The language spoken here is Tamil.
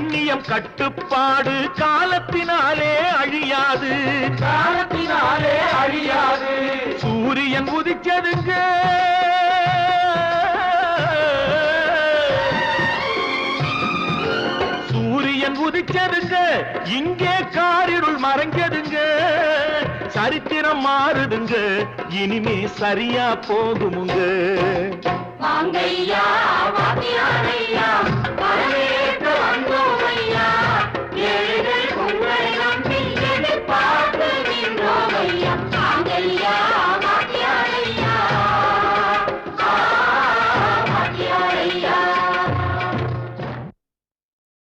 கண்ணியம் கட்டுப்பாடு காலத்தினாலே அழியாது, காலத்தினாலே அழியாது. சூரியன் உதிச்சதுங்க சூரியன் உதிச்சதுங்க, இங்கே காரிருள் மறைஞ்சதுங்க. சரித்திரம் மாறுதுங்க, இனிமே சரியா போகுமுங்க. வாங்கையா வாத்தியாரையா